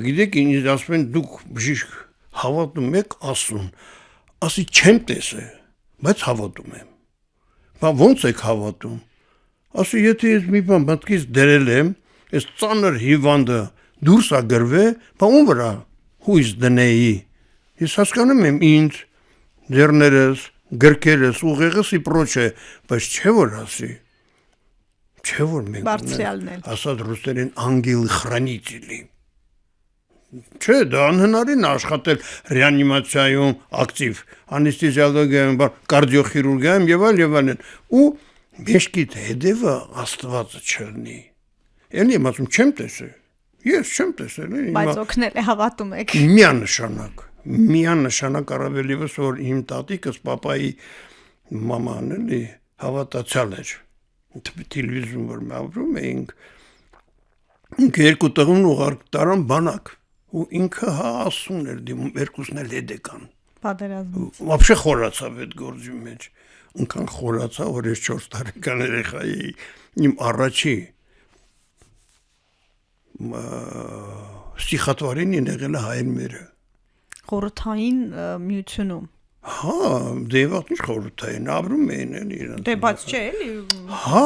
Գիտեք, ինձ ասում են դուք բժիշկ հավատում եք ասուն, ասի չեմ տեսել, բայց հավատում եմ։ Բա ոնց եք հավատում։ Ասի եթե ես մի բան մտքից դրել եմ, այս ծանր հիվանդը դուրս է գրվել, բա ում վրա հույս դնեի։ Ես հասկանում եմ ինձ, ձեռներս, գրքերս, ուղեղս ի պրոչե, բայց չէ որ ասի։ Չէ որ մենք ասած ռուսերեն անգել խրանիտելի։ Չէ, դա անհնարին աշխատել ռեանիմացիայում ակտիվ, անեստեզիոլոգիայում, կարդիոխիրուրգիայում եւ այլն, ու մեջքիդ հետևը Աստվածը չլինի։ Էլի եմ ասում, չեմ տեսել։ Ես չեմ տեսել, բայց օգնել է հավատում եք։ Միանշանակ առավելիվս որ իմ տատիկս պապայի մաման էլի հավատացյալ էր։ Տելևիզիոն որ մավրում էինք, ինքը երկու տղուն ուղարկի տարան բանակ, ու ինքը ասուն էր դիմում, երկուսն էլ հետ եկան։ Պատերազմից։ Вообще խորացավ այդ գործի մեջ, ինքան խորացավ, որ ես 4 տարեկան երեխա էի, իմ առաջի ստիխատվարին եղել է հայերմերը։ Խորհրդային միությունում։ Հա, դե ո՞ղ ինչ խորհրդային, ապրում էին իրենց։ Դե բայց չէ, էլի։ Հա,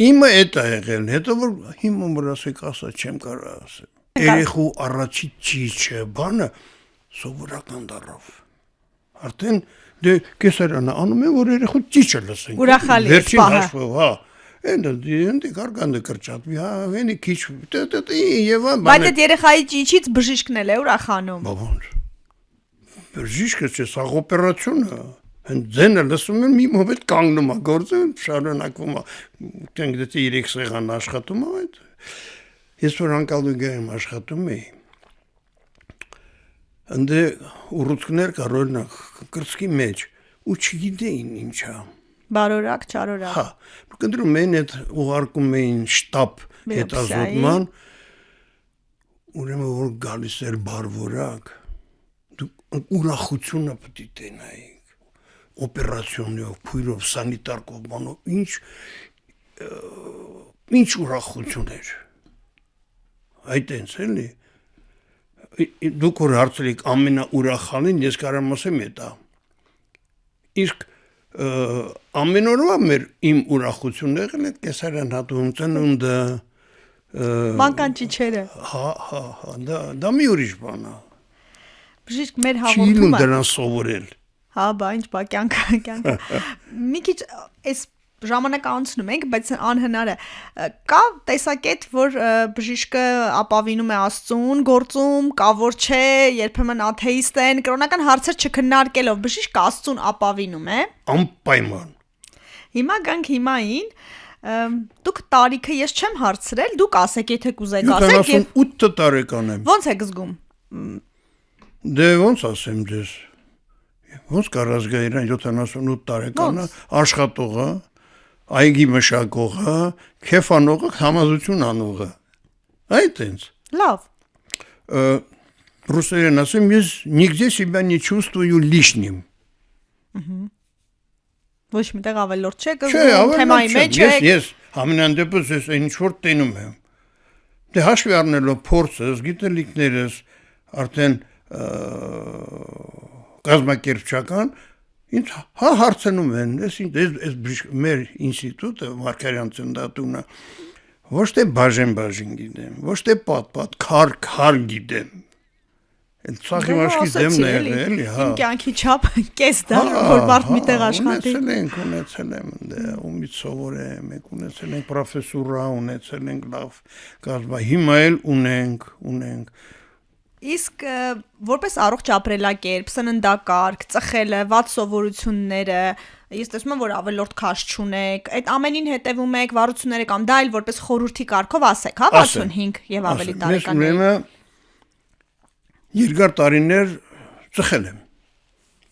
իմը էդ է եղել, հետո որ հիմա որ ասեք ասա չեմ կարող ասել։ Երեխու առաջի ճիճը բանը սովորական դառավ։ Արդեն դե կեսարանը անում են որ երեխու ճիճը լսեն։ Ուրախալի է, վերջին հաշվով, հա։ Ընդ կարգանդը կրճատվի, հա, վենի քիչ եւ բանը։ Բայց այդ երեխայի ճիճից բժիշկն էլ է ուրախանում։ Բա ոնց։ Բժիշկը չէ, սա օպերացիոն է։ Հենց ձենը լսում են մի մոմենտ կանգնում է գործը, շարունակվում է։ Դենք դե 3 սեղան աշխատում է այդ։ Ես որ անկալուգայում աշխատում էի։ Ընդ ուռուցքներ կար օրինակ կրծքի մեջ ու չգիտեին ինչա։ Բարորակ, չարորակ։ Հա, կնդրում էին այդ ուղարկում էին շտաբ հետազոտման, ուրեմն որ գալիս էր բարվորակ, դու ուրախությունը պետք է տենայիք, օպերացիոնով, քույրով, սանիտար կողմանով, ինչ ուրախություն էր։ Այդ այնց էլի, դուք որ հարցրել եք ամենաուրախալին, ես կարամ ասեմ էտա, իսկ ամեն օրվա մեր իմ ուրախությունն եղել է կեսարյան հատում ծնունդը մանկան ճիճերը դա մի ուրիշ բան է բժիշկ մեր հաղորդումը չի դրան սովորել հա բա ինչ բա կյանքը մի քիչ այս ժամանակ անցնում ենք բայց անհնար է կա տեսակետ որ բժիշկը ապավինում է Աստծուն գործում կա որ չէ երբեմն աթեիստ են կրոնական հարցեր չքննարկելով բժիշկը Աստծուն ապավինում է անպայման հիմա գանք հիմային դուք տարիքը ես չեմ հարցրել դուք ասեք եթե կուզեք ասեք 78 տարեկան եմ ո՞նց եք զգում դե ո՞նց ասեմ ձեզ ո՞նց կարաս գա իրան 78 տարեկանը աշխատողը այգի մշակողը, քեֆանողը, համազություն անողը։ Այդ ինձ։ Լավ։ Ռուսերեն ասեմ, ես нигде себя не чувствую лишним։ Ոչ միտեղ ավելորդ չեք, թեմայի մեջ եք։ Ես ամենայն դեպս ես ինչ որ տենում եմ։ Դե հաշվի առնելով փորձս, գիտելիքներս, արդեն կազմակերպչական Ինձ հարցնում են, այս մեր ինստիտուտը, Մարգարյան ծննդատունը, ոչ թե բաժեն գիտեմ, ոչ թե պատ, քար գիտեմ, ծախի մաշկի դեմն է եղել, իմ կյանքի չապ կես դա, որ բարդ մի տեղ աշխատի։ Ունեցել եմ, ումից սովորեմ, ունեցել ենք պրոֆեսուրա, ունեցել ենք լավ կազմա, հիմա էլ ունենք, Իսկ որպես առողջ ապրելակերպ, սննդակարգ, ծխելը, վատ սովորությունները, ես տեսնում եմ, որ ավելորդ քաշ չունեք, այդ ամենին հետևում եք, վարությունները կամ դա էլ որպես խորհրդի կարգով ասեք, հա 65 եւ ավելի տարեկանների։ Ես երկար տարիներ ծխել եմ։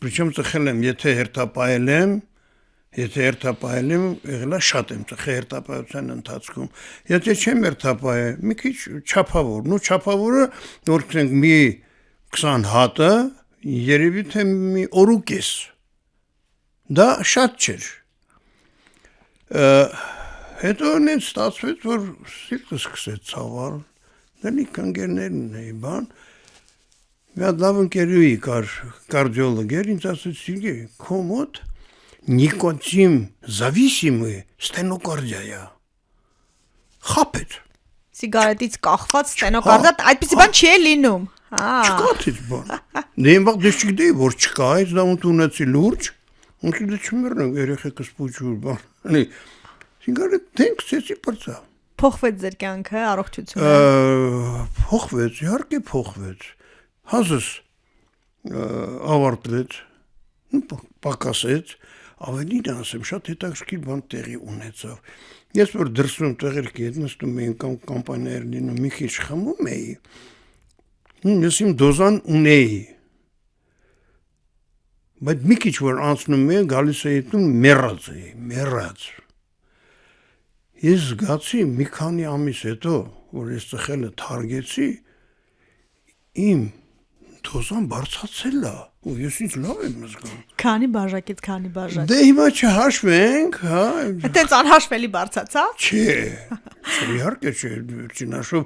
Причем ծխել եմ, եթե հերթապահել եմ, եղելա շատ եմ ծխել հերթապահության ընթացքում։ Եթե չեմ հերթապահել, մի քիչ չափավոր, չափավորը որ կնենք մի 20 հատը, երևի թե մի օր ու կես։ Դա շատ չէր։ Հետո նենց ստացվեց, որ սիրտը սկսեց ցավել, Դեռ կանգերներն էի բան։ Մի հատ լավ ընկերուհի կար կարդիոլոգ էր, ինձ ասաց Սիրգեյ, քո մոտ նիկոտին зависимый ստենոկարդիա։ Խապեց։ Սիգարետից կախված ստենոկարդիա, այդպեսի բան չի լինում։ Չկա դից բան։ Դե իմ վաղ դες չգիտեի, որ չկա, այս դա ունեցի լուրջ, ոնց դե չմեռնեմ երեխեքս փոչուր բան։ Անի սիգարետ տենքսեցի բրծա։ Փոխվեց ձեր կյանքը, առողջությունը։ Փոխվեց, իհարկե փոխվեց։ Հազս ավարտվեց, պակասեց, ավելին ասեմ, շատ հետաքրքիր բան տեղի ունեցավ։ Ես որ դրսում տեղերքի հետ նստում էին կամ կամպանիաներ լինում, մի քիչ խմում էի, ես իմ դոզան ունեի։ Բայց մի քիչ որ անցնում է, գալիս էի տուն, մեռած։ Ես զգացի մի քանի ամիս հետո, որ ես ծխելը թարգեցի, իմ դոզան բարձրացել է, ու ես ինձ լավ եմ զգում։ Քանի բաժակ։ Դե հիմա չհաշվենք, հա։ Այդտենց անհաշվելի բարձացա։ Չէ, իհարկե չէ, չնաշով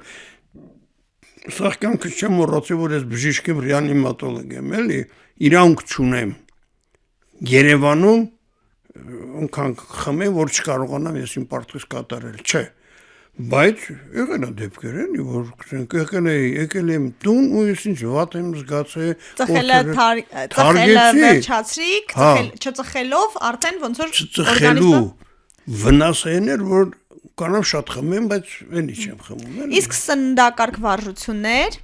սաղ կյանքս չեմ մոռացել, որ ես բժիշկ եմ, ռեանիմատոլոգ եմ, էլի, իրանք չունեմ։ Երևանում ոնքան խմեմ, որ չկարողանամ ես իմ պարտքս կատարել, չէ։ Բայց եղել է դեպքեր էլի, որ եկել եմ տուն ու ես ինչ վատ եմ զգացել, ծխելը վերջացրիք, չծխելով արդեն ոնց որ ծխելու վնասն էր, որ կանամ շատ խմեմ, բայց էլի չեմ խմում, էլի։ Իսկ սննդակարգ վարժություններ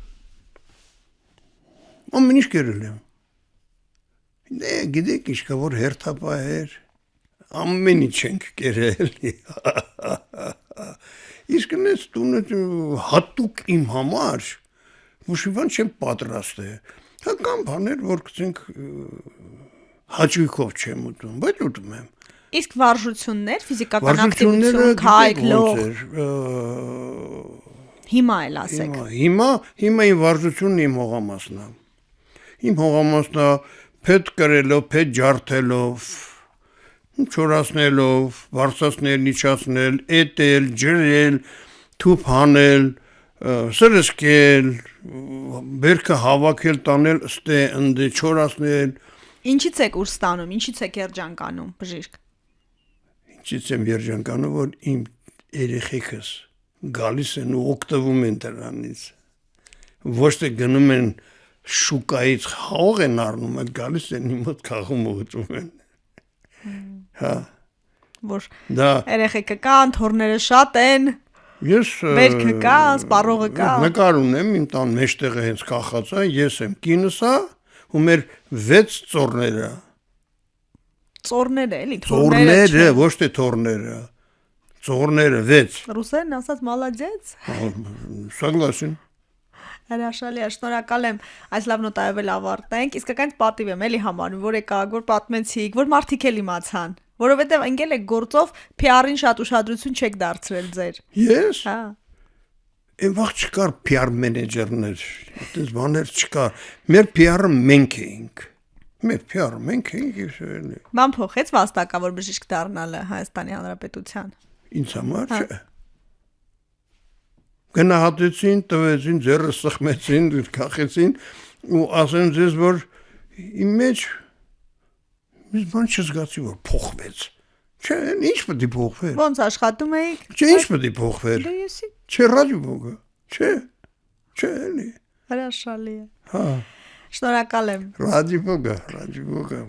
ամեն ինչ կերել եմ։ Դե գիտեք ինչ կա որ հերթապահեր ամեն ինչ ենք կերել։ Իսկ նես տունը հատուկ իմ համար ոչինչ չեմ պատրաստել։ Հա կամ բաներ որ գցենք հաճույքով չեմ ուտում, բայց ուտում եմ։ Իսկ վարժություններ, ֆիզիկական ակտիվություն, քայլող։ Հիմա էլ ասեք։ Հիմա իմ վարժությունն իմ հողամասն է։ Իմ հողամասն է փետ կրելով, փետ ջարդելով, չորացնելով, բարձրացնել, իջացնել, էտել, ջրել, թուփ հանել, սրսկել, բերքը հավաքել, տանել, ստե, ընդե, չորացնել։ Ինչից եք ուր ստանում, ինչից եք երջանկանում, բժիշկ։ Ինչից եմ երջանկանում, որ իմ երեխեքս գալիս են ու օգտվում են դրանից։ Ոչ թե գնում են շուկայից հող են առնում, այդ գալիս են իմ մոտ քաղում ու ուտում են։ Հա։ Որ երեխեքը կան, թորները շատ են։ Ես Բերքը կա, սպառողը կա։ Նկար ունեմ, իմ տան մեջտեղը հենց կախած է, ես եմ կինս է, ու մեր 6 ծորները։ Ծորները էլի, Ծորները, ոչ թե թորները։ Ծորները 6։ Ռուսերեն ասած մալադեց։ Согласен։ Հրաշալի է, շնորհակալ եմ այս լավ նոտայով էլ ավարտենք։ Իսկական պատիվ եմ էլի համարում, որ եկա, որ պատմեցիք, որ մարդիկ էլ իմացան, որովհետև ընկել եք գործով PR-ին շատ ուշադրություն չեք դարձրել ձեր։ Ես։ Հա։ Այն վաղ չկար PR մենեջերներ, այդպես բաներ չկար։ Մեր PR-ը մենք էինք։ Մեր PR-ը մենք էինք եւ շուտ։ Բան փոխեց վաստակավոր բժիշկ դառնալը Հայաստանի Հանրապետության։ Ինձ համար չէ։ Գնահատեցին, տվեցին, ձեռը սխմեցին, քախեցին ու ասեն ձեզ որ իմ մեջ մի բան չզգացի որ փոխվեց։ Չէ, ինչ պետք է փոխվեր։ Ոնց աշխատում էիք։ Չէ, ինչ պետք է փոխվեր։ Դե եսի։ Չէ, ռադիոյը։ Չէ։ Չէ, էլի։ Հրաշալի է։ Հա։ Շնորհակալ եմ։ Ռադիոյը։